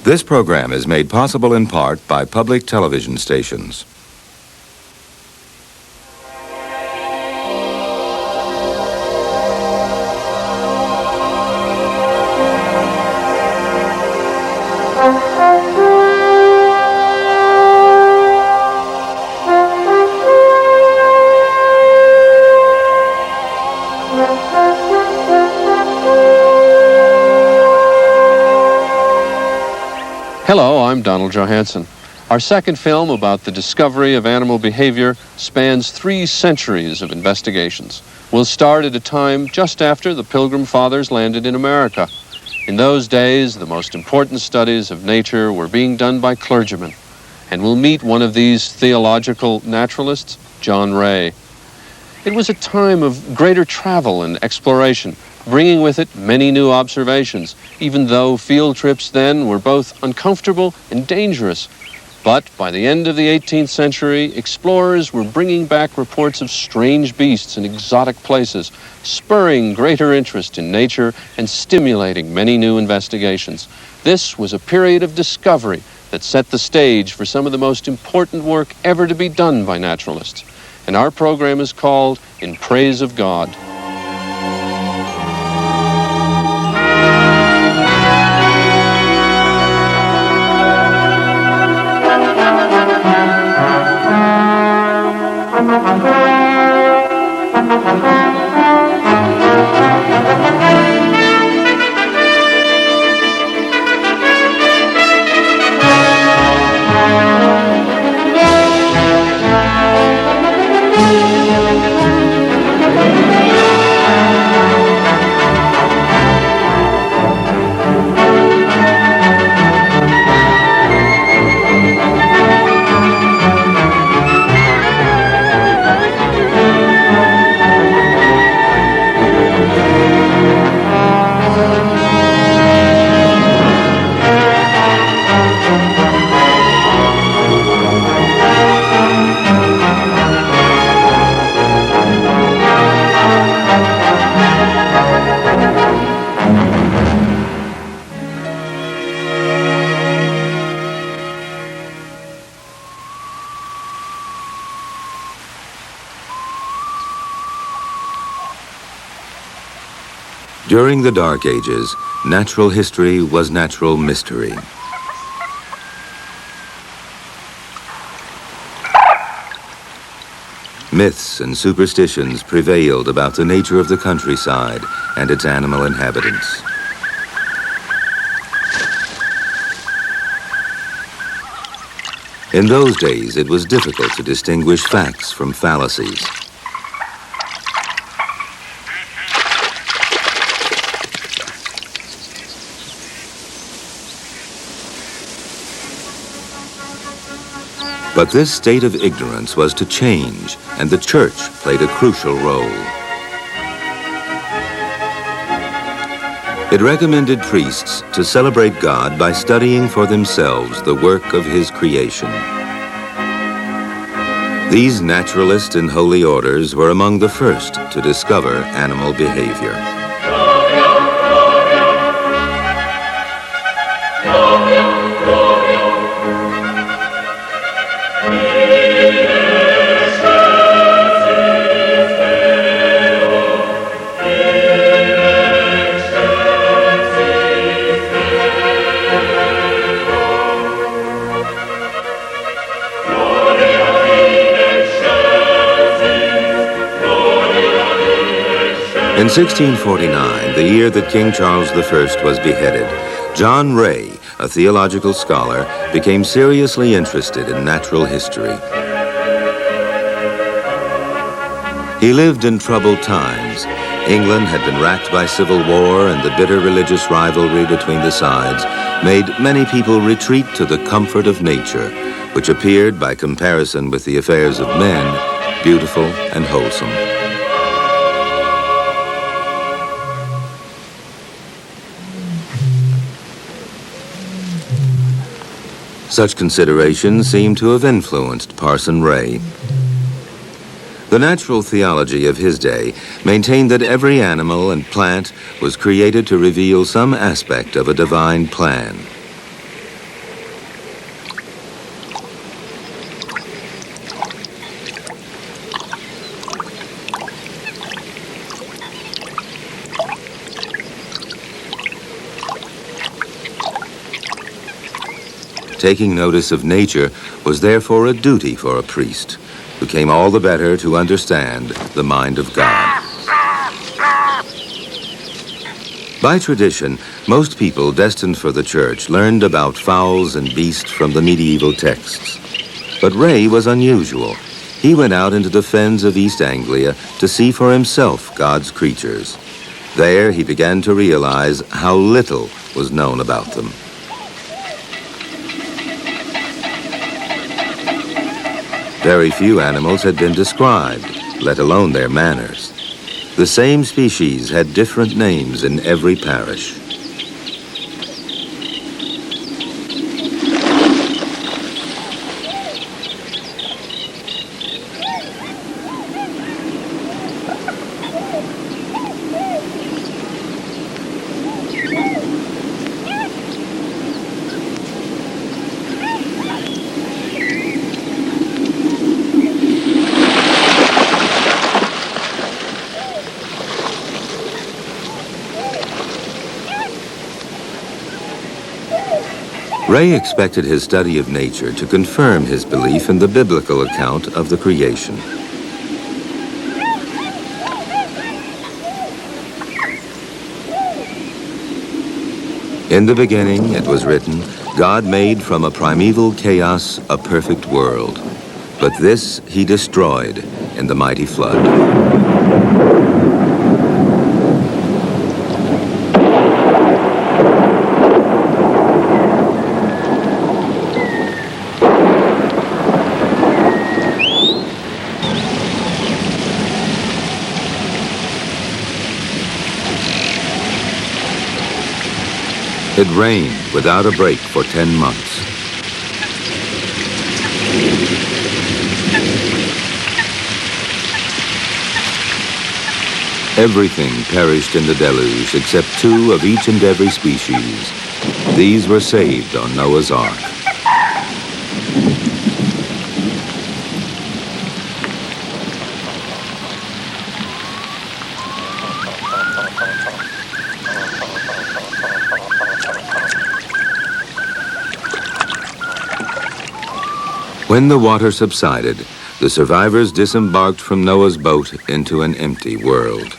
This program is made possible in part by public television stations. Hello, I'm Donald Johanson. Our second film about the discovery of animal behavior spans 3 centuries of investigations. We'll start at a time just after the Pilgrim Fathers landed in America. In those days, the most important studies of nature were being done by clergymen. And we'll meet one of these theological naturalists, John Ray. It was a time of greater travel and exploration, bringing with it many new observations, even though field trips then were both uncomfortable and dangerous. But by the end of the 18th century, explorers were bringing back reports of strange beasts in exotic places, spurring greater interest in nature and stimulating many new investigations. This was a period of discovery that set the stage for some of the most important work ever to be done by naturalists. And our program is called In Praise of God. During the Dark Ages, natural history was natural mystery. Myths and superstitions prevailed about the nature of the countryside and its animal inhabitants. In those days, it was difficult to distinguish facts from fallacies. But this state of ignorance was to change, and the church played a crucial role. It recommended priests to celebrate God by studying for themselves the work of his creation. These naturalists and holy orders were among the first to discover animal behavior. In 1649, the year that King Charles I was beheaded, John Ray, a theological scholar, became seriously interested in natural history. He lived in troubled times. England had been racked by civil war, and the bitter religious rivalry between the sides made many people retreat to the comfort of nature, which appeared, by comparison with the affairs of men, beautiful and wholesome. Such considerations seem to have influenced Parson Ray. The natural theology of his day maintained that every animal and plant was created to reveal some aspect of a divine plan. Taking notice of nature was therefore a duty for a priest, who came all the better to understand the mind of God. By tradition, most people destined for the church learned about fowls and beasts from the medieval texts. But Ray was unusual. He went out into the fens of East Anglia to see for himself God's creatures. There he began to realize how little was known about them. Very few animals had been described, let alone their manners. The same species had different names in every parish. Ray expected his study of nature to confirm his belief in the biblical account of the creation. In the beginning, it was written, God made from a primeval chaos a perfect world, but this he destroyed in the mighty flood. It rained without a break for 10 months. Everything perished in the deluge except 2 of each and every species. These were saved on Noah's Ark. When the water subsided, the survivors disembarked from Noah's boat into an empty world.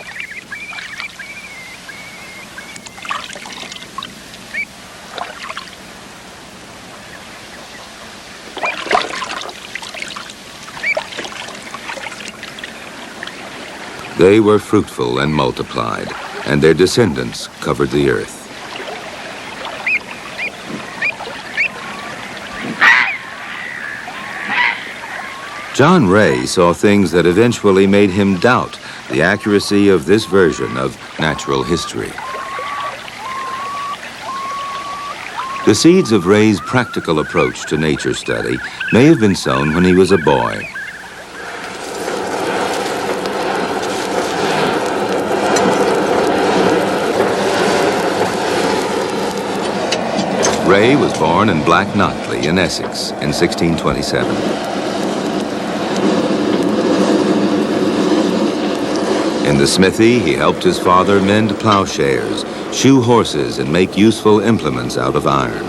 They were fruitful and multiplied, and their descendants covered the earth. John Ray saw things that eventually made him doubt the accuracy of this version of natural history. The seeds of Ray's practical approach to nature study may have been sown when he was a boy. Ray was born in Black Notley in Essex in 1627. In the smithy, he helped his father mend plowshares, shoe horses, and make useful implements out of iron.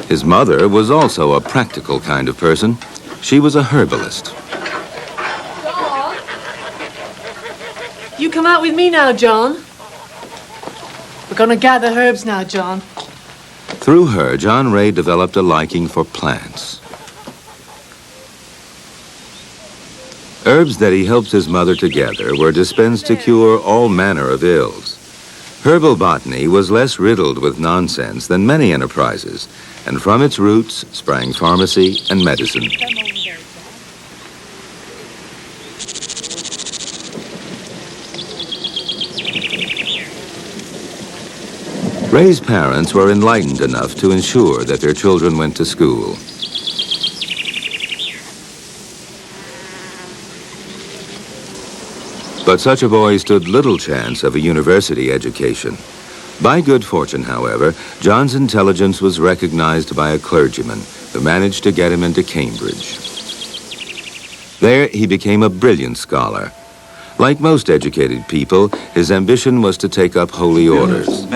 His mother was also a practical kind of person. She was a herbalist. John? You come out with me now, John. We're gonna gather herbs now, John. Through her, John Ray developed a liking for plants. Herbs that he helped his mother to gather were dispensed to cure all manner of ills. Herbal botany was less riddled with nonsense than many enterprises, and from its roots sprang pharmacy and medicine. Ray's parents were enlightened enough to ensure that their children went to school. But such a boy stood little chance of a university education. By good fortune, however, John's intelligence was recognized by a clergyman who managed to get him into Cambridge. There, he became a brilliant scholar. Like most educated people, his ambition was to take up holy orders.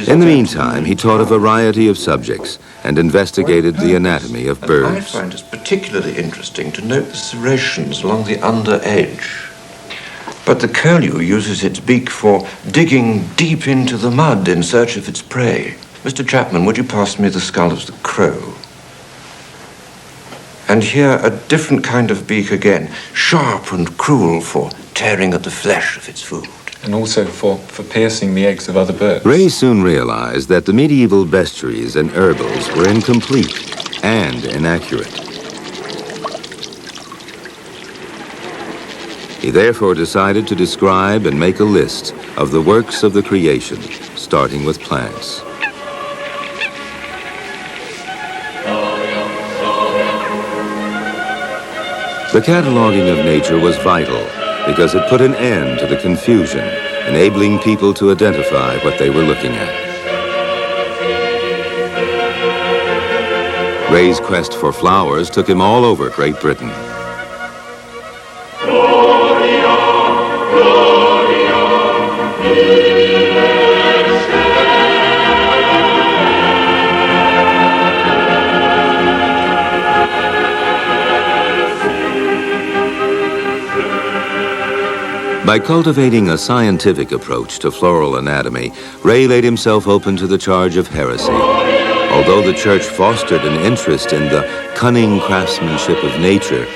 In the meantime, he taught a variety of subjects and investigated the anatomy of birds. I find it particularly interesting to note the serrations along the under edge. But the curlew uses its beak for digging deep into the mud in search of its prey. Mr. Chapman, would you pass me the skull of the crow? And here a different kind of beak again, sharp and cruel for tearing at the flesh of its food. And also for piercing the eggs of other birds. Ray soon realized that the medieval bestiaries and herbals were incomplete and inaccurate. He therefore decided to describe and make a list of the works of the creation, starting with plants. The cataloging of nature was vital because it put an end to the confusion, enabling people to identify what they were looking at. Ray's quest for flowers took him all over Great Britain. By cultivating a scientific approach to floral anatomy, Ray laid himself open to the charge of heresy. Although the church fostered an interest in the cunning craftsmanship of nature,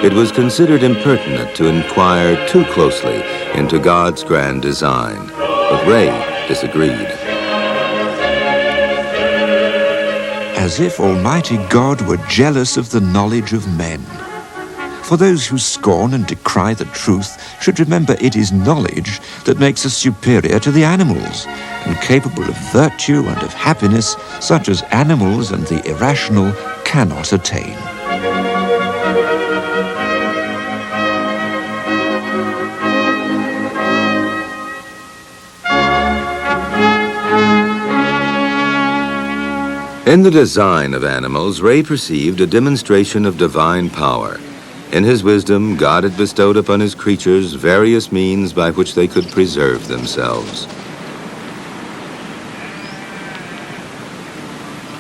it was considered impertinent to inquire too closely into God's grand design. But Ray disagreed. As if Almighty God were jealous of the knowledge of men. For those who scorn and decry the truth should remember it is knowledge that makes us superior to the animals, and capable of virtue and of happiness such as animals and the irrational cannot attain. In the design of animals, Ray perceived a demonstration of divine power. In his wisdom, God had bestowed upon his creatures various means by which they could preserve themselves.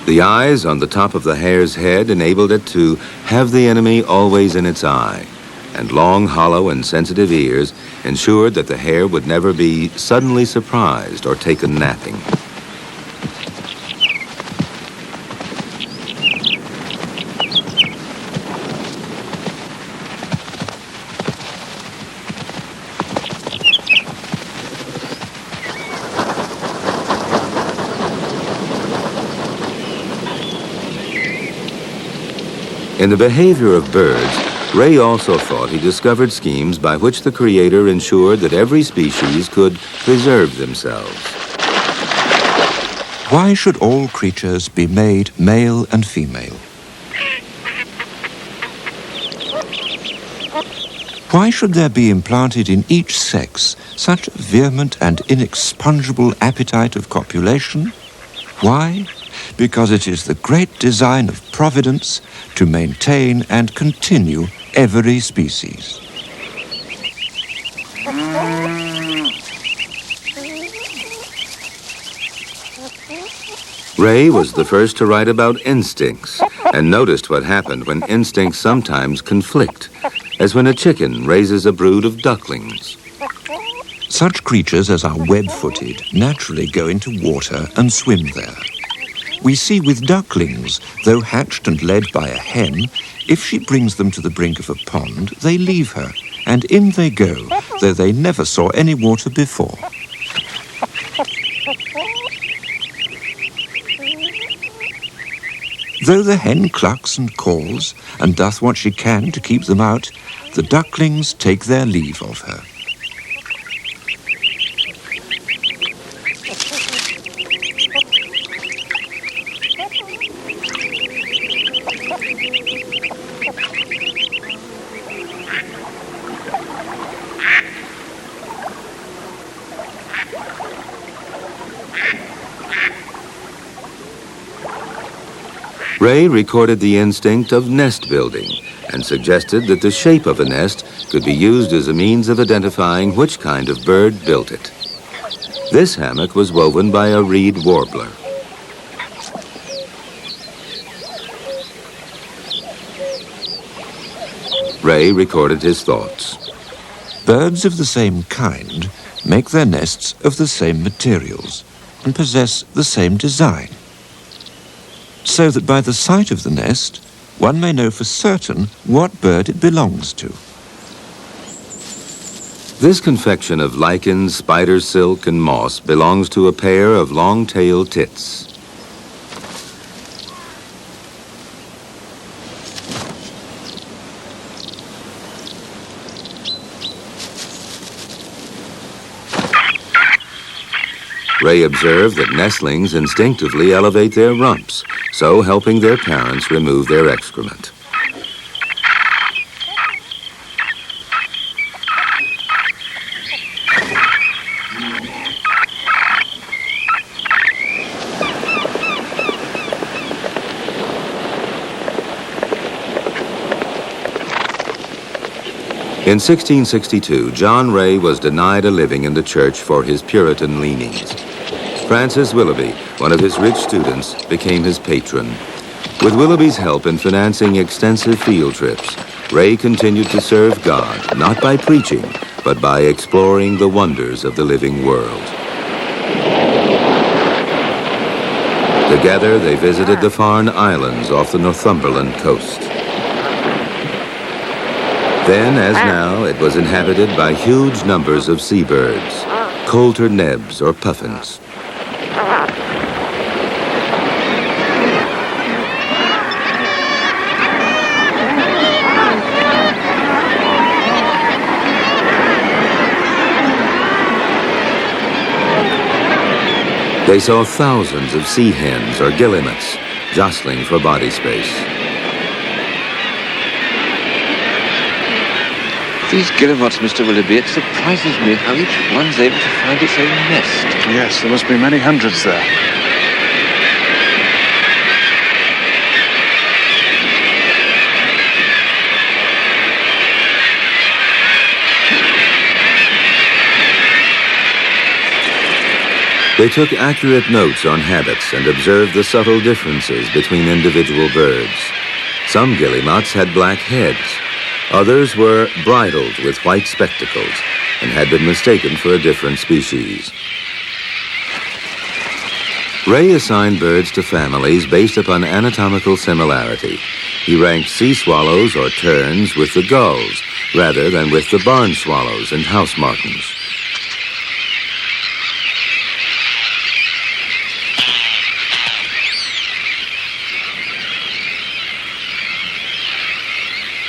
The eyes on the top of the hare's head enabled it to have the enemy always in its eye, and long, hollow, and sensitive ears ensured that the hare would never be suddenly surprised or taken napping. In the behavior of birds, Ray also thought he discovered schemes by which the Creator ensured that every species could preserve themselves. Why should all creatures be made male and female? Why should there be implanted in each sex such a vehement and inexpugnable appetite of copulation? Why? Because it is the great design of Providence to maintain and continue every species. Ray was the first to write about instincts and noticed what happened when instincts sometimes conflict, as when a chicken raises a brood of ducklings. Such creatures as are web-footed naturally go into water and swim there. We see with ducklings, though hatched and led by a hen, if she brings them to the brink of a pond, they leave her, and in they go, though they never saw any water before. Though the hen clucks and calls, and doth what she can to keep them out, the ducklings take their leave of her. Ray recorded the instinct of nest building and suggested that the shape of a nest could be used as a means of identifying which kind of bird built it. This hammock was woven by a reed warbler. Ray recorded his thoughts. Birds of the same kind make their nests of the same materials and possess the same design, so that by the sight of the nest, one may know for certain what bird it belongs to. This confection of lichens, spider silk, and moss belongs to a pair of long-tailed tits. Ray observed that nestlings instinctively elevate their rumps, so helping their parents remove their excrement. In 1662, John Ray was denied a living in the church for his Puritan leanings. Francis Willoughby, one of his rich students, became his patron. With Willoughby's help in financing extensive field trips, Ray continued to serve God, not by preaching, but by exploring the wonders of the living world. Together, they visited the Farne Islands off the Northumberland coast. Then, as now, it was inhabited by huge numbers of seabirds, coulter nebs or puffins. They saw thousands of sea hens or guillemots jostling for body space. These guillemots, Mr. Willoughby, it surprises me how each one's able to find its own nest. Yes, there must be many hundreds there. They took accurate notes on habits and observed the subtle differences between individual birds. Some guillemots had black heads. Others were bridled with white spectacles and had been mistaken for a different species. Ray assigned birds to families based upon anatomical similarity. He ranked sea swallows or terns with the gulls rather than with the barn swallows and house martins.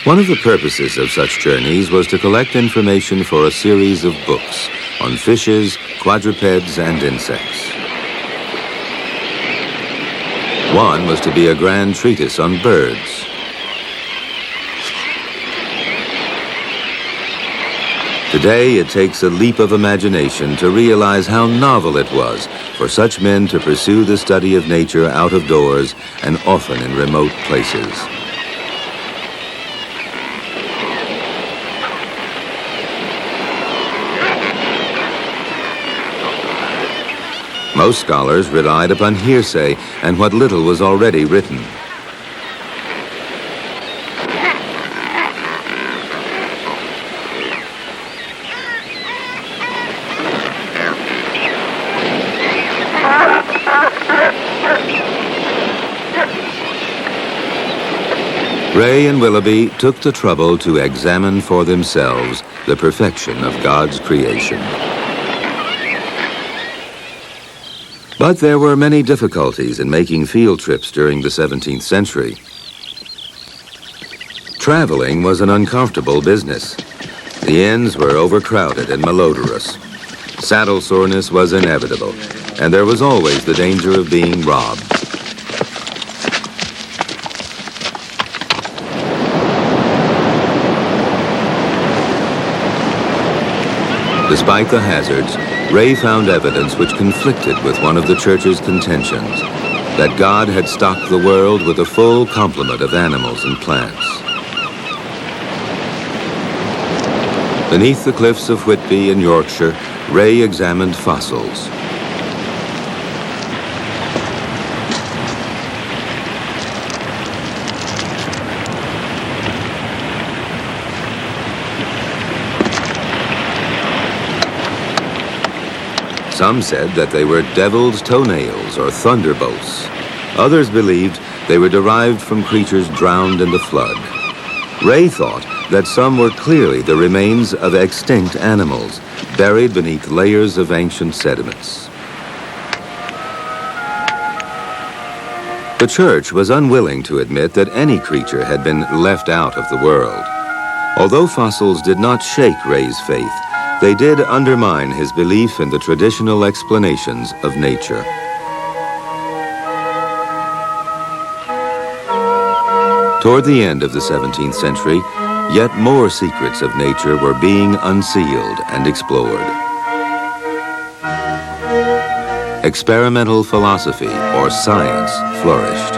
One of the purposes of such journeys was to collect information for a series of books on fishes, quadrupeds, and insects. One was to be a grand treatise on birds. Today, it takes a leap of imagination to realize how novel it was for such men to pursue the study of nature out of doors and often in remote places. Most scholars relied upon hearsay and what little was already written. Ray and Willoughby took the trouble to examine for themselves the perfection of God's creation. But there were many difficulties in making field trips during the 17th century. Traveling was an uncomfortable business. The inns were overcrowded and malodorous. Saddle soreness was inevitable, and there was always the danger of being robbed. Despite the hazards, Ray found evidence which conflicted with one of the church's contentions. that God had stocked the world with a full complement of animals and plants. Beneath the cliffs of Whitby in Yorkshire, Ray examined fossils. Some said that they were devil's toenails or thunderbolts. Others believed they were derived from creatures drowned in the flood. Ray thought that some were clearly the remains of extinct animals, buried beneath layers of ancient sediments. The church was unwilling to admit that any creature had been left out of the world. Although fossils did not shake Ray's faith, they did undermine his belief in the traditional explanations of nature. Toward the end of the 17th century, yet more secrets of nature were being unsealed and explored. Experimental philosophy, or science, flourished,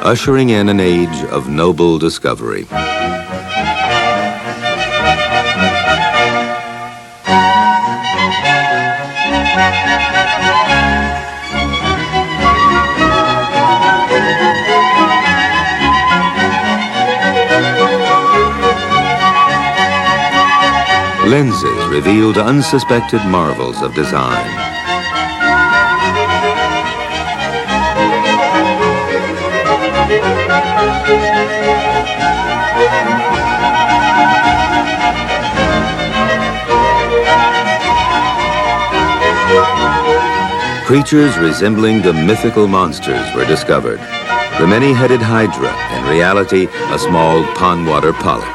ushering in an age of noble discovery. Lenses revealed unsuspected marvels of design. Creatures resembling the mythical monsters were discovered. The many-headed hydra, in reality, a small pond-water polyp.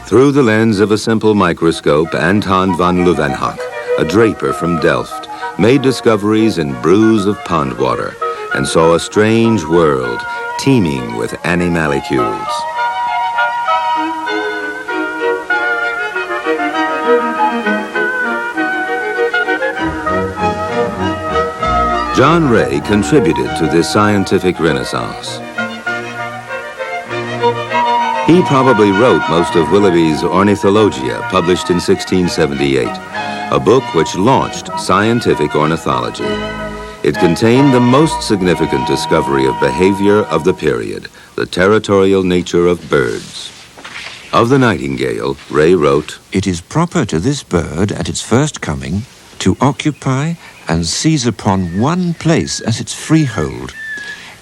Through the lens of a simple microscope, Anton van Leeuwenhoek, a draper from Delft, made discoveries in brews of pond water and saw a strange world teeming with animalcules. John Ray contributed to this scientific renaissance. He probably wrote most of Willoughby's Ornithologia, published in 1678, a book which launched scientific ornithology. It contained the most significant discovery of behavior of the period, the territorial nature of birds. Of the nightingale, Ray wrote, "It is proper to this bird at its first coming to occupy and seize upon one place as its freehold,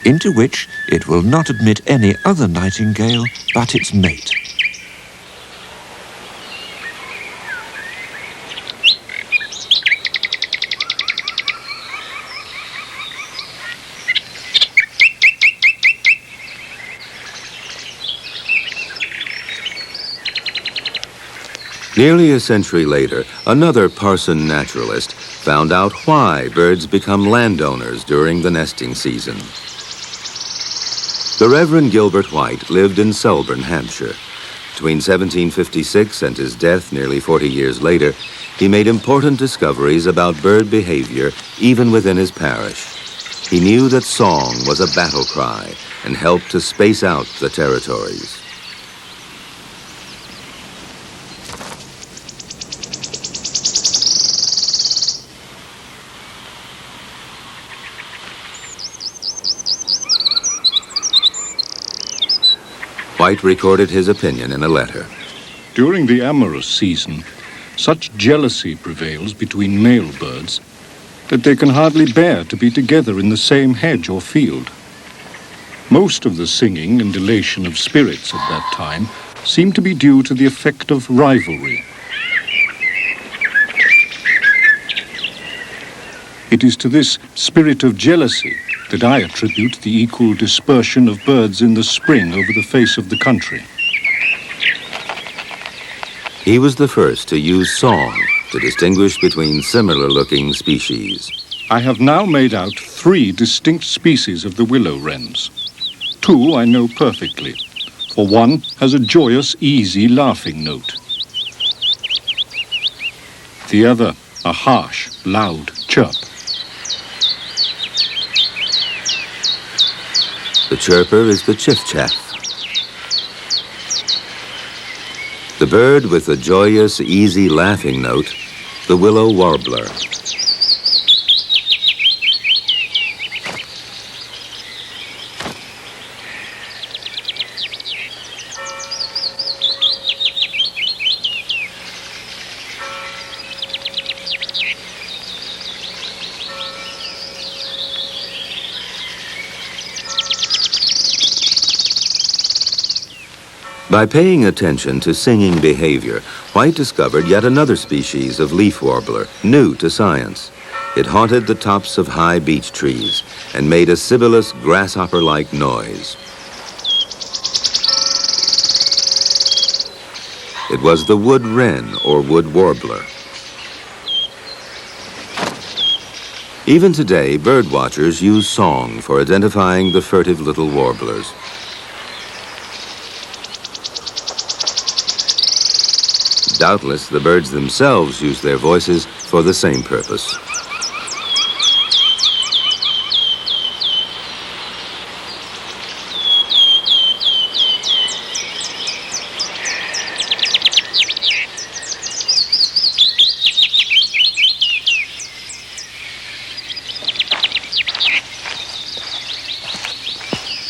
into which it will not admit any other nightingale but its mate." Nearly a century later, another Parson naturalist found out why birds become landowners during the nesting season. The Reverend Gilbert White lived in Selborne, Hampshire. Between 1756 and his death nearly 40 years later, he made important discoveries about bird behavior even within his parish. He knew that song was a battle cry and helped to space out the territories. White recorded his opinion in a letter. During the amorous season, such jealousy prevails between male birds that they can hardly bear to be together in the same hedge or field. Most of the singing and elation of spirits at that time seem to be due to the effect of rivalry. It is to this spirit of jealousy that I attribute the equal dispersion of birds in the spring over the face of the country. He was the first to use song to distinguish between similar-looking species. I have now made out 3 distinct species of the willow wrens. 2 I know perfectly, for one has a joyous, easy, laughing note. The other, a harsh, loud chirp. The chirper is the chiff-chaff. The bird with the joyous, easy laughing note, the willow warbler. By paying attention to singing behavior, White discovered yet another species of leaf warbler, new to science. It haunted the tops of high beech trees and made a sibilous, grasshopper-like noise. It was the wood wren, or wood warbler. Even today, bird watchers use song for identifying the furtive little warblers. Doubtless, the birds themselves use their voices for the same purpose.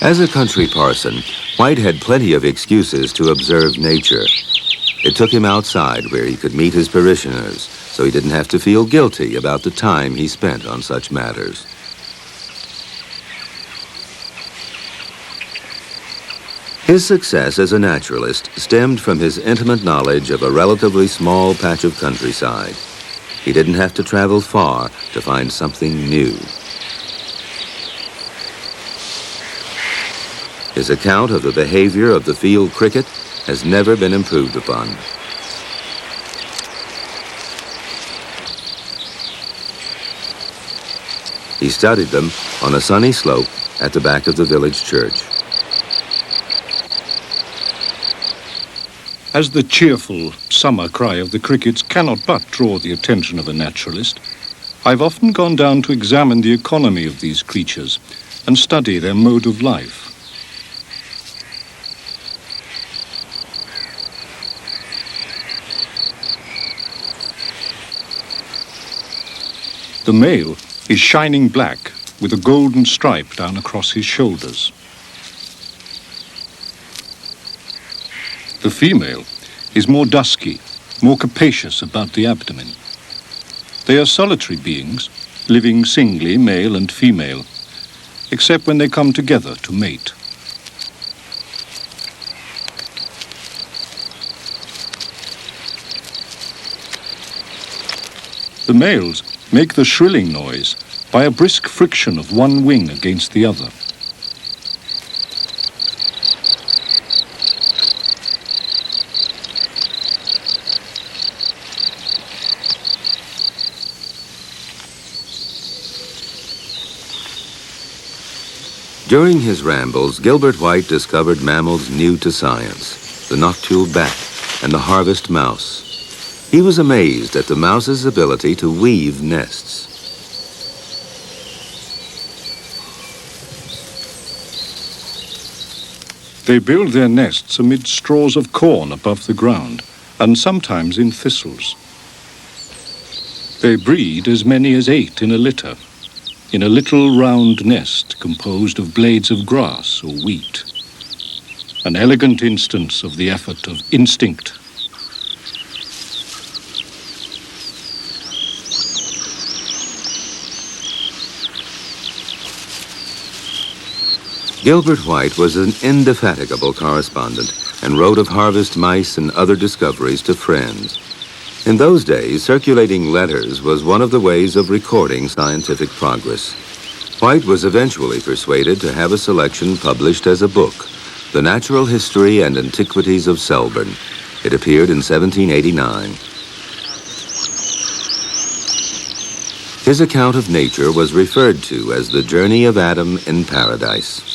As a country parson, White had plenty of excuses to observe nature. It took him outside where he could meet his parishioners, so he didn't have to feel guilty about the time he spent on such matters. His success as a naturalist stemmed from his intimate knowledge of a relatively small patch of countryside. He didn't have to travel far to find something new. His account of the behavior of the field cricket has never been improved upon. He studied them on a sunny slope at the back of the village church. As the cheerful summer cry of the crickets cannot but draw the attention of a naturalist, I've often gone down to examine the economy of these creatures and study their mode of life. The male is shining black with a golden stripe down across his shoulders. The female is more dusky, more capacious about the abdomen. They are solitary beings, living singly, male and female, except when they come together to mate. The males make the shrilling noise by a brisk friction of one wing against the other. During his rambles, Gilbert White discovered mammals new to science, the noctule bat and the harvest mouse. He was amazed at the mouse's ability to weave nests. They build their nests amid straws of corn above the ground, and sometimes in thistles. They breed as many as 8 in a litter, in a little round nest composed of blades of grass or wheat. An elegant instance of the effort of instinct. Gilbert White was an indefatigable correspondent and wrote of harvest mice and other discoveries to friends. In those days, circulating letters was one of the ways of recording scientific progress. White was eventually persuaded to have a selection published as a book, The Natural History and Antiquities of Selborne. It appeared in 1789. His account of nature was referred to as the Journey of Adam in Paradise.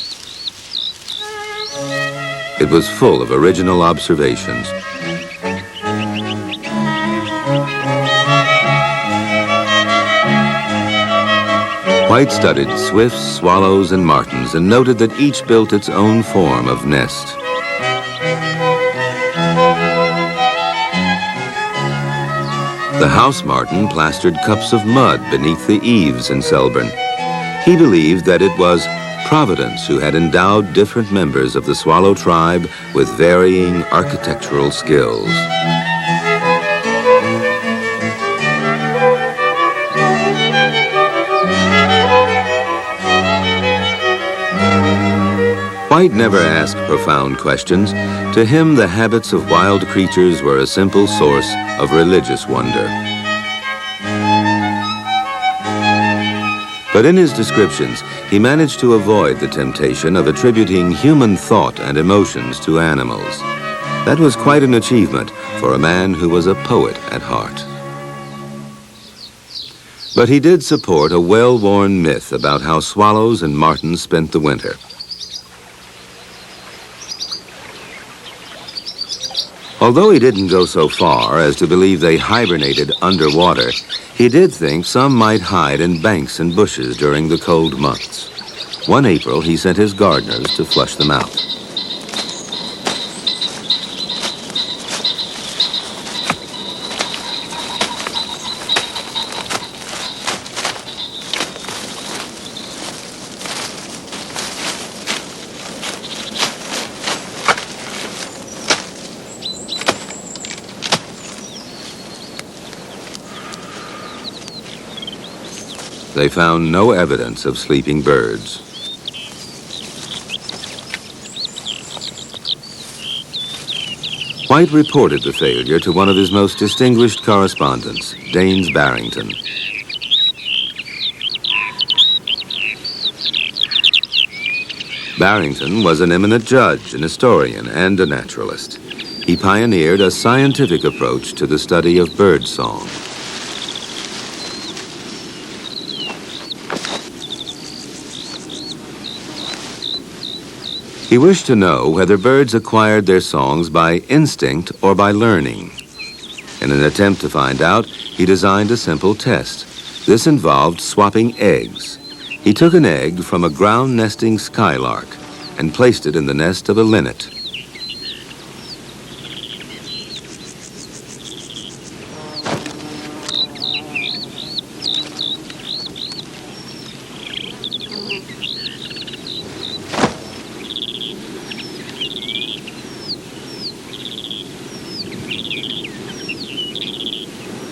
It was full of original observations. White studied swifts, swallows, and martins and noted that each built its own form of nest. The house martin plastered cups of mud beneath the eaves in Selborne. He believed that it was Providence who had endowed different members of the swallow tribe with varying architectural skills. White never asked profound questions. To him, the habits of wild creatures were a simple source of religious wonder. But in his descriptions, he managed to avoid the temptation of attributing human thought and emotions to animals. That was quite an achievement for a man who was a poet at heart. But he did support a well-worn myth about how swallows and martins spent the winter. Although he didn't go so far as to believe they hibernated underwater, he did think some might hide in banks and bushes during the cold months. One April, he sent his gardeners to flush them out. They found no evidence of sleeping birds. White reported the failure to one of his most distinguished correspondents, Daines Barrington. Barrington was an eminent judge, an historian, and a naturalist. He pioneered a scientific approach to the study of bird song. He wished to know whether birds acquired their songs by instinct or by learning. In an attempt to find out, he designed a simple test. This involved swapping eggs. He took an egg from a ground-nesting skylark and placed it in the nest of a linnet.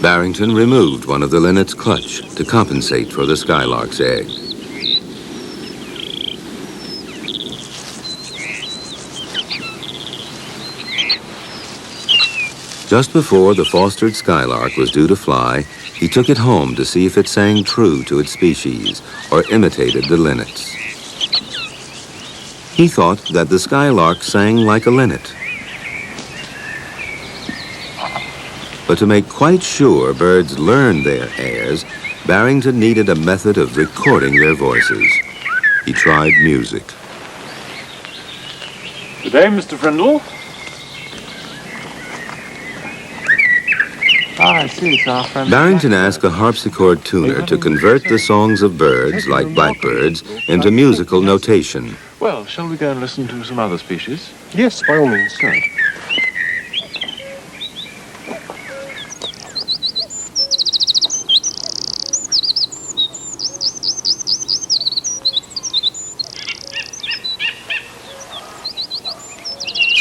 Barrington removed one of the linnet's clutch to compensate for the skylark's egg. Just before the fostered skylark was due to fly, he took it home to see if it sang true to its species or imitated the linnets. He thought that the skylark sang like a linnet. But to make quite sure birds learned their airs, Barrington needed a method of recording their voices. He tried music. Good day, Mr. Frindle. I see, it's our friend. Barrington asked a harpsichord tuner to convert the songs of birds, like blackbirds, into musical notation. Well, shall we go and listen to some other species? Yes, by all means. Good.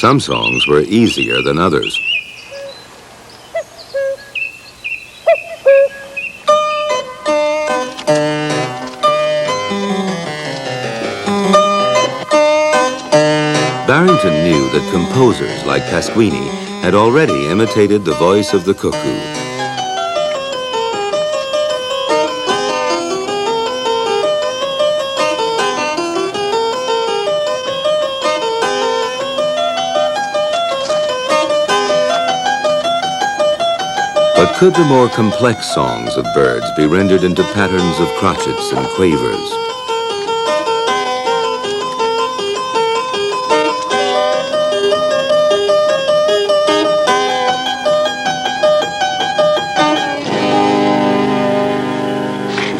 Some songs were easier than others. Barrington knew that composers like Pasquini had already imitated the voice of the cuckoo. But could the more complex songs of birds be rendered into patterns of crotchets and quavers?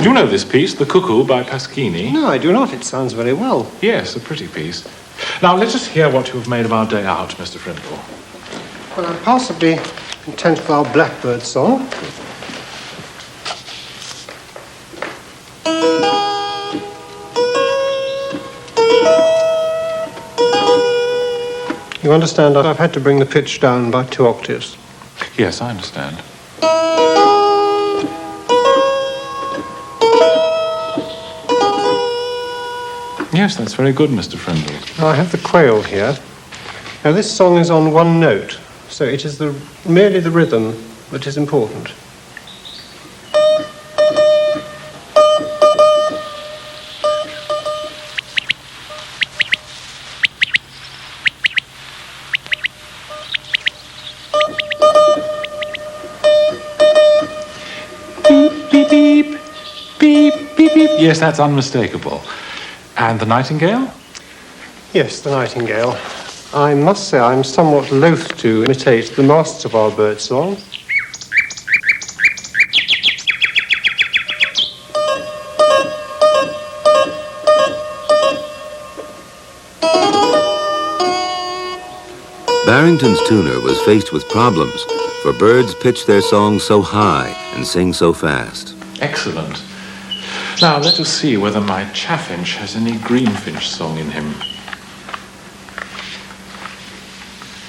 Do you know this piece, The Cuckoo by Pasquini? No, I do not. It sounds very well. Yes, a pretty piece. Now, let us hear what you have made of our day out, Mr. Frindle. Well, I'm passably content with our blackbird song. You understand, I've had to bring the pitch down by 2 octaves. Yes, I understand. Yes, that's very good, Mr. Frindle. Now, I have the quail here. Now, this song is on 1 note, so it is merely the rhythm that is important. Yes, that's unmistakable. And the nightingale? Yes, the nightingale. I must say I'm somewhat loath to imitate the masters of our bird song. Barrington's tuner was faced with problems, for birds pitch their songs so high and sing so fast. Excellent. Now, let us see whether my chaffinch has any greenfinch song in him.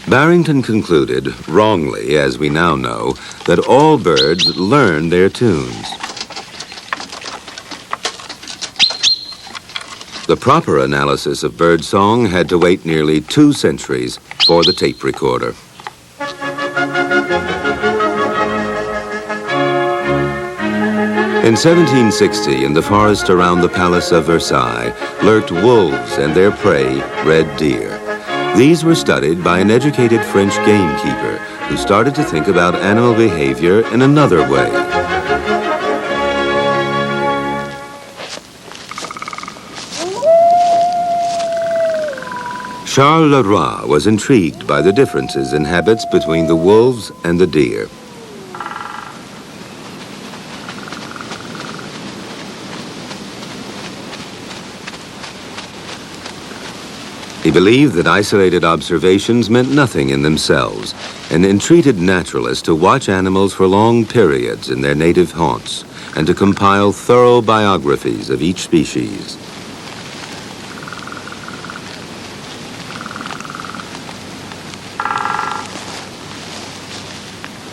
Barrington concluded, wrongly as we now know, that all birds learn their tunes. The proper analysis of bird song had to wait nearly 2 centuries for the tape recorder. In 1760, in the forest around the Palace of Versailles, lurked wolves and their prey, red deer. These were studied by an educated French gamekeeper who started to think about animal behavior in another way. Charles Leroy was intrigued by the differences in habits between the wolves and the deer. He believed that isolated observations meant nothing in themselves and entreated naturalists to watch animals for long periods in their native haunts and to compile thorough biographies of each species.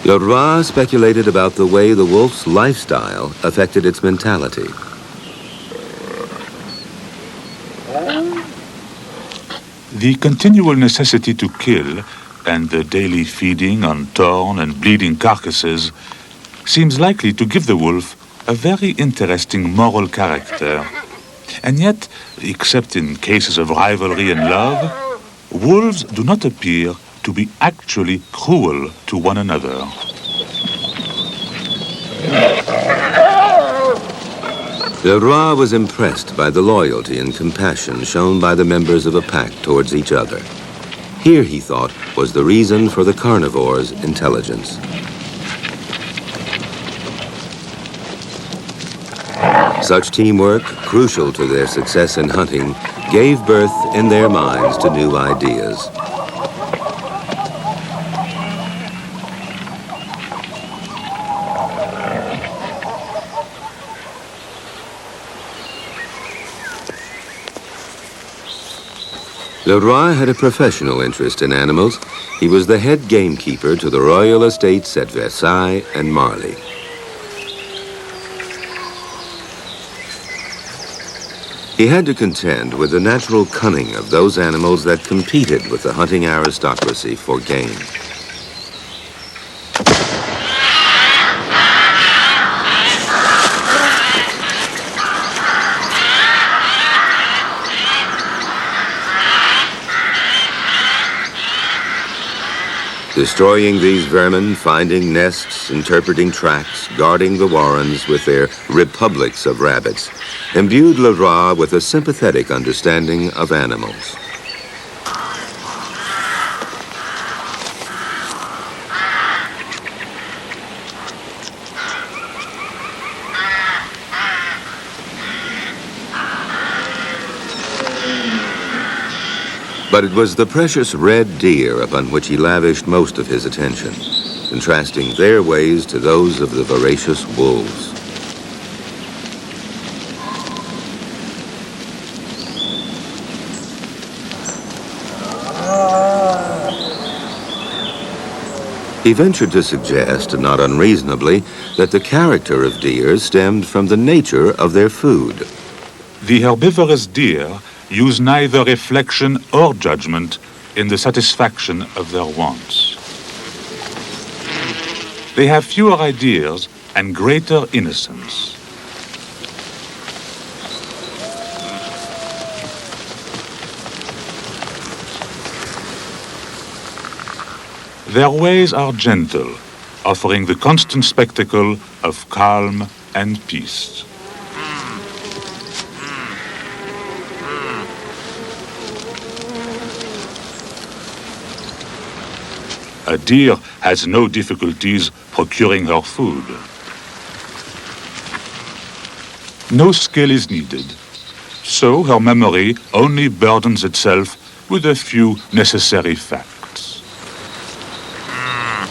Leroy speculated about the way the wolf's lifestyle affected its mentality. The continual necessity to kill and the daily feeding on torn and bleeding carcasses seems likely to give the wolf a very interesting moral character. And yet, except in cases of rivalry and love, wolves do not appear to be actually cruel to one another. Leroy was impressed by the loyalty and compassion shown by the members of a pack towards each other. Here, he thought, was the reason for the carnivore's intelligence. Such teamwork, crucial to their success in hunting, gave birth in their minds to new ideas. Leroy had a professional interest in animals. He was the head gamekeeper to the royal estates at Versailles and Marly. He had to contend with the natural cunning of those animals that competed with the hunting aristocracy for game. Destroying these vermin, finding nests, interpreting tracks, guarding the warrens with their republics of rabbits, imbued Leroy with a sympathetic understanding of animals. But it was the precious red deer upon which he lavished most of his attention, contrasting their ways to those of the voracious wolves. He ventured to suggest, not unreasonably, that the character of deer stemmed from the nature of their food. The herbivorous deer use neither reflection or judgment in the satisfaction of their wants. They have fewer ideas and greater innocence. Their ways are gentle, offering the constant spectacle of calm and peace. A deer has no difficulties procuring her food. No skill is needed, so her memory only burdens itself with a few necessary facts.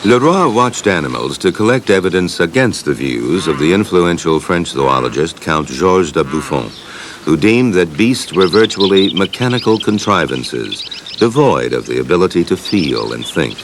Leroy watched animals to collect evidence against the views of the influential French zoologist Count Georges de Buffon, who deemed that beasts were virtually mechanical contrivances, devoid of the ability to feel and think.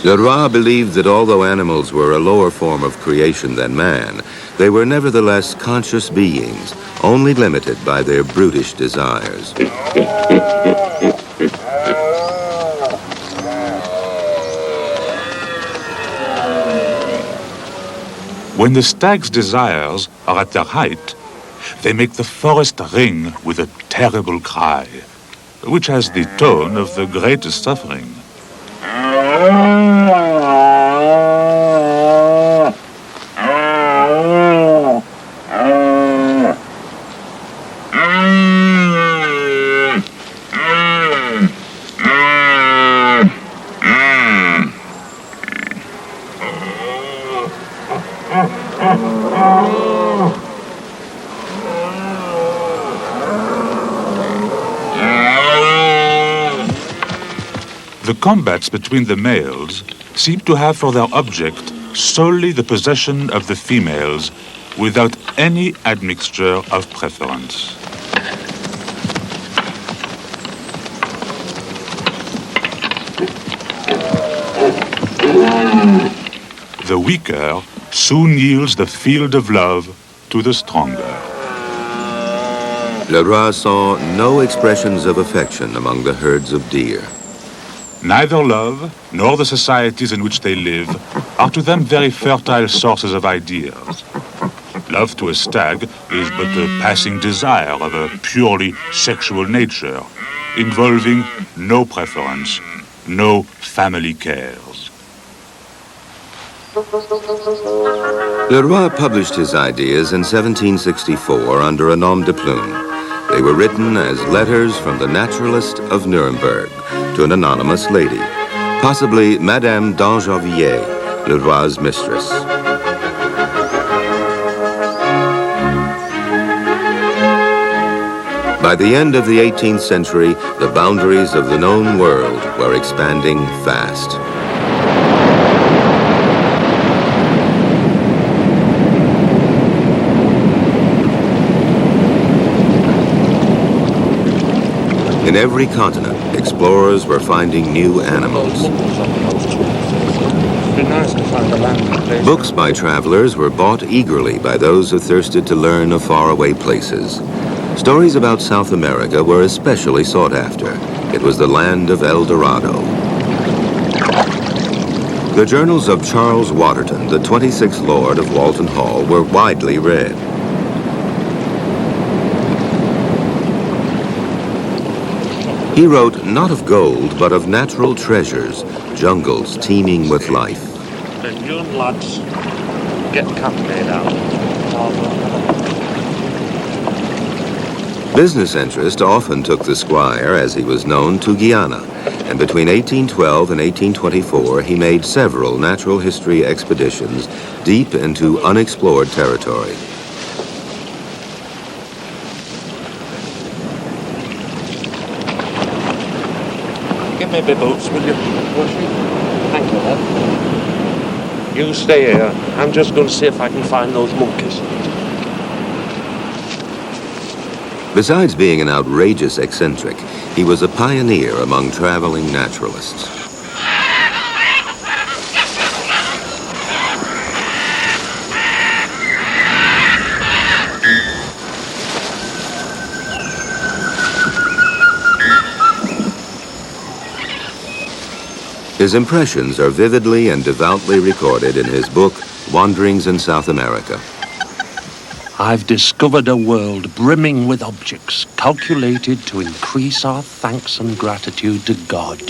Leroy believed that although animals were a lower form of creation than man, they were nevertheless conscious beings, only limited by their brutish desires. When the stag's desires are at their height, they make the forest ring with a terrible cry, which has the tone of the greatest suffering. The combats between the males seem to have for their object solely the possession of the females without any admixture of preference. The weaker soon yields the field of love to the stronger. Leroy saw no expressions of affection among the herds of deer. Neither love nor the societies in which they live are to them very fertile sources of ideas. Love to a stag is but a passing desire of a purely sexual nature, involving no preference, no family cares. Leroy published his ideas in 1764 under a nom de plume. They were written as letters from the naturalist of Nuremberg to an anonymous lady, possibly Madame d'Angenvilliers, Leroy's mistress. By the end of the 18th century, the boundaries of the known world were expanding fast. In every continent, explorers were finding new animals. Books by travelers were bought eagerly by those who thirsted to learn of faraway places. Stories about South America were especially sought after. It was the land of El Dorado. The journals of Charles Waterton, the 26th Lord of Walton Hall, were widely read. He wrote not of gold, but of natural treasures, jungles teeming with life. Then you and lads get camp made out. Business interest often took the squire, as he was known, to Guyana, and between 1812 and 1824 he made several natural history expeditions deep into unexplored territory. Give me my boots, will you? Thank you, lad. You stay here. I'm just going to see if I can find those monkeys. Besides being an outrageous eccentric, he was a pioneer among traveling naturalists. His impressions are vividly and devoutly recorded in his book, Wanderings in South America. I've discovered a world brimming with objects calculated to increase our thanks and gratitude to God.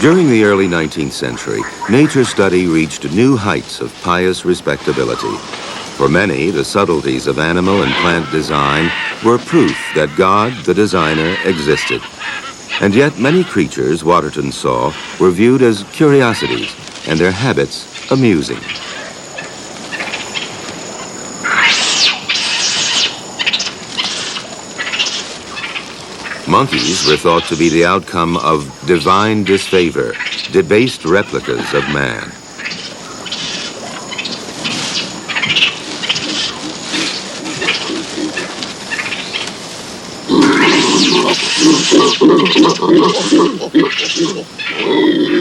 During the early 19th century, nature study reached new heights of pious respectability. For many, the subtleties of animal and plant design were proof that God, the designer, existed. And yet many creatures Waterton saw were viewed as curiosities and their habits amusing. Monkeys were thought to be the outcome of divine disfavor, debased replicas of man.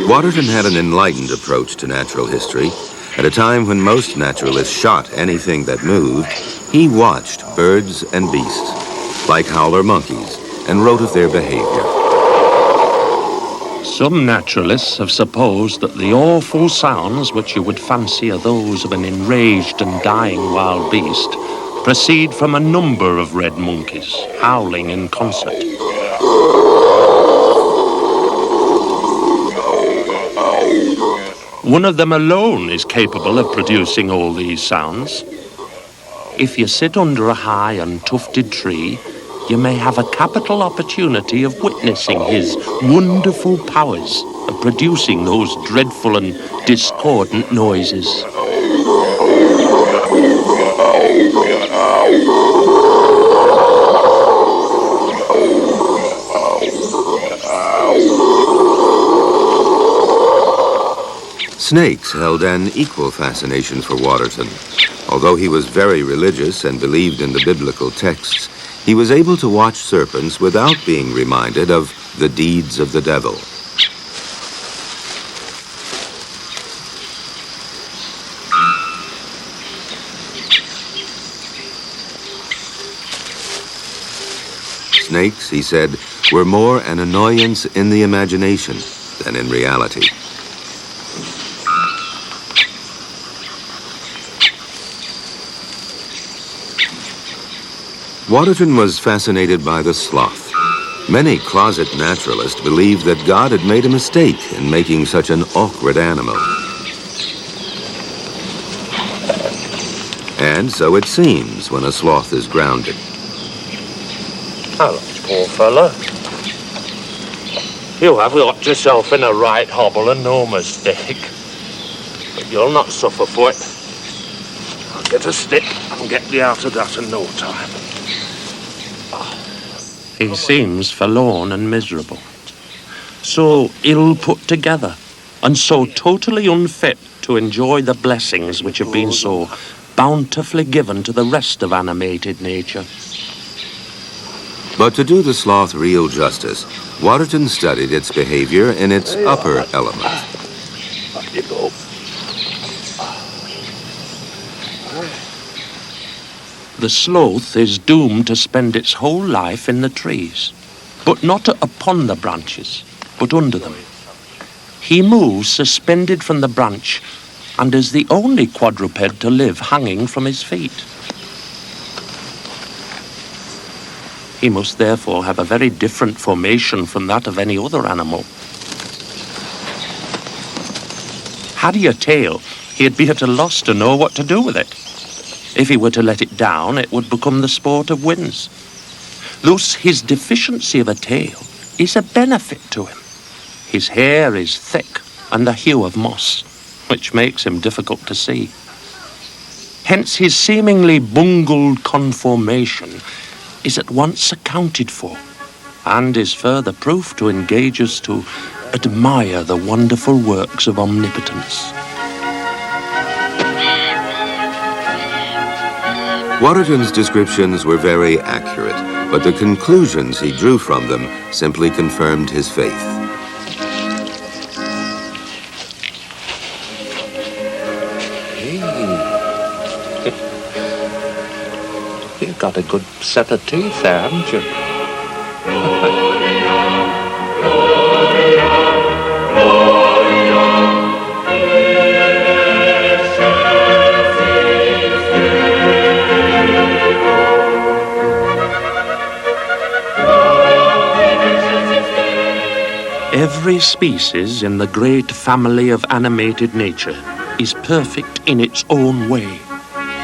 Waterton had an enlightened approach to natural history. At a time when most naturalists shot anything that moved, he watched birds and beasts, like howler monkeys, and wrote of their behavior. Some naturalists have supposed that the awful sounds which you would fancy are those of an enraged and dying wild beast proceed from a number of red monkeys howling in concert. One of them alone is capable of producing all these sounds. If you sit under a high and tufted tree, you may have a capital opportunity of witnessing his wonderful powers of producing those dreadful and discordant noises. Snakes held an equal fascination for Waterton. Although he was very religious and believed in the biblical texts, he was able to watch serpents without being reminded of the deeds of the devil. Snakes, he said, were more an annoyance in the imagination than in reality. Waterton was fascinated by the sloth. Many closet naturalists believed that God had made a mistake in making such an awkward animal. And so it seems when a sloth is grounded. Hello, poor fella. You have got yourself in a right hobble and no mistake. But you'll not suffer for it. I'll get a stick and get thee out of that in no time. He seems forlorn and miserable, so ill put together, and so totally unfit to enjoy the blessings which have been so bountifully given to the rest of animated nature. But to do the sloth real justice, Waterton studied its behavior in its upper element. Up you go. The sloth is doomed to spend its whole life in the trees, but not upon the branches, but under them. He moves suspended from the branch and is the only quadruped to live hanging from his feet. He must therefore have a very different formation from that of any other animal. Had he a tail, he'd be at a loss to know what to do with it. If he were to let it down, it would become the sport of winds. Thus, his deficiency of a tail is a benefit to him. His hair is thick and the hue of moss, which makes him difficult to see. Hence, his seemingly bungled conformation is at once accounted for, and is further proof to engage us to admire the wonderful works of omnipotence. Waterton's descriptions were very accurate, but the conclusions he drew from them simply confirmed his faith. You've got a good set of teeth there, haven't you? Every species in the great family of animated nature is perfect in its own way,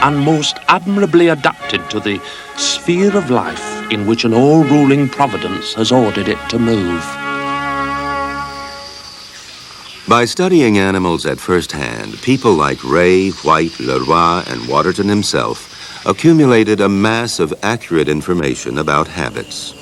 and most admirably adapted to the sphere of life in which an all-ruling providence has ordered it to move. By studying animals at first hand, people like Ray, White, Leroy, and Waterton himself accumulated a mass of accurate information about habits.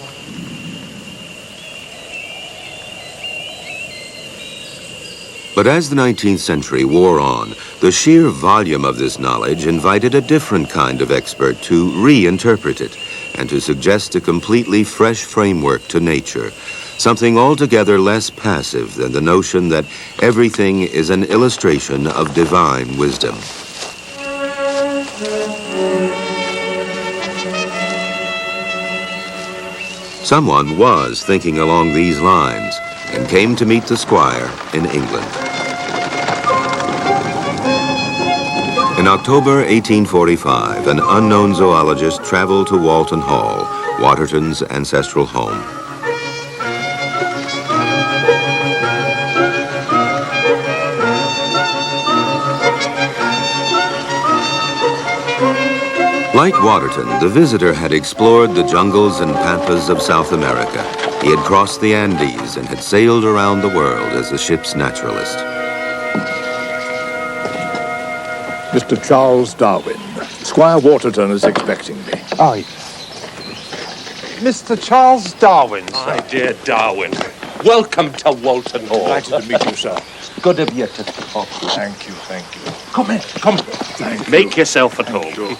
But as the 19th century wore on, the sheer volume of this knowledge invited a different kind of expert to reinterpret it and to suggest a completely fresh framework to nature, something altogether less passive than the notion that everything is an illustration of divine wisdom. Someone was thinking along these lines and came to meet the squire in England. In October 1845, an unknown zoologist traveled to Walton Hall, Waterton's ancestral home. Like Waterton, the visitor had explored the jungles and pampas of South America. He had crossed the Andes and had sailed around the world as a ship's naturalist. Mr. Charles Darwin. Squire Waterton is expecting me. Aye. Mr. Charles Darwin, sir. My dear Darwin, welcome to Walton Hall. Delighted to meet you, sir. Good of you to talk. Thank you, thank you. Come in, come. Thank Make you. yourself at home.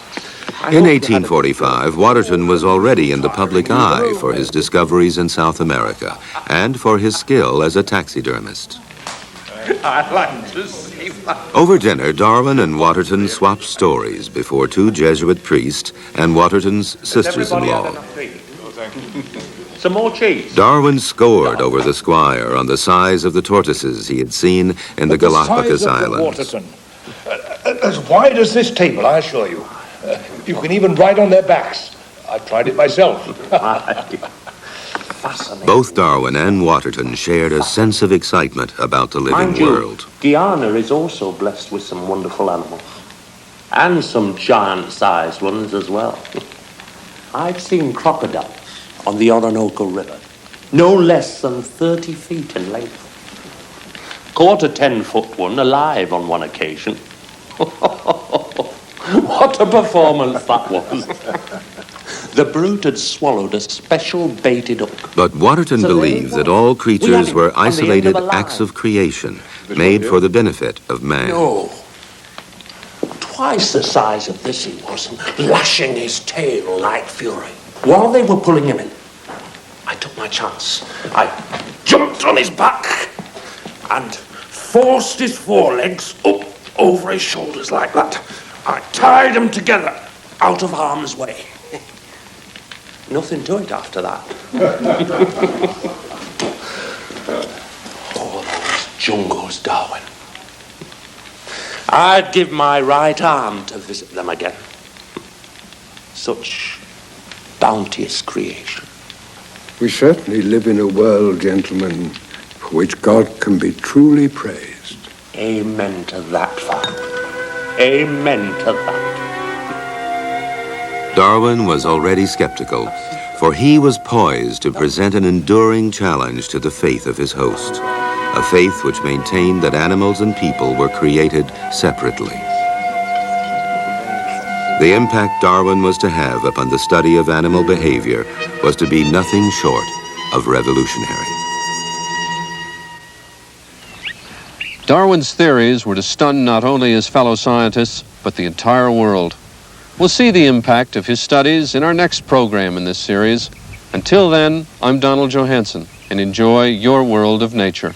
In 1845, Waterton was already in the public eye for his discoveries in South America and for his skill as a taxidermist. I'd like to see that. Over dinner, Darwin and Waterton swapped stories before two Jesuit priests and Waterton's sisters-in-law. Some more cheese. Darwin scored over the squire on the size of the tortoises he had seen in the Galapagos Islands. Waterton. As wide as this table, I assure you. You can even ride on their backs. I've tried it myself. Fascinating. Both Darwin and Waterton shared a sense of excitement about the living Mind you, world. Guyana is also blessed with some wonderful animals. And some giant-sized ones as well. I've seen crocodiles on the Orinoco River, no less than 30 feet in length. Caught a 10-foot one alive on one occasion. What a performance that was. The brute had swallowed a special baited hook. But Waterton believed that all creatures were isolated acts of creation made for the benefit of man. No. Twice the size of this he was, lashing his tail like fury. While they were pulling him in, I took my chance. I jumped on his back and forced his forelegs up over his shoulders like that. I tied them together out of harm's way. Nothing to it after that. Oh, those jungles, Darwin. I'd give my right arm to visit them again. Such bounteous creation. We certainly live in a world, gentlemen, for which God can be truly praised. Amen to that, Father. Amen to that. Darwin was already skeptical, for he was poised to present an enduring challenge to the faith of his host, a faith which maintained that animals and people were created separately. The impact Darwin was to have upon the study of animal behavior was to be nothing short of revolutionary. Darwin's theories were to stun not only his fellow scientists, but the entire world. We'll see the impact of his studies in our next program in this series. Until then, I'm Donald Johanson, and enjoy your world of nature.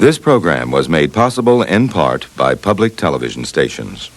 This program was made possible in part by public television stations.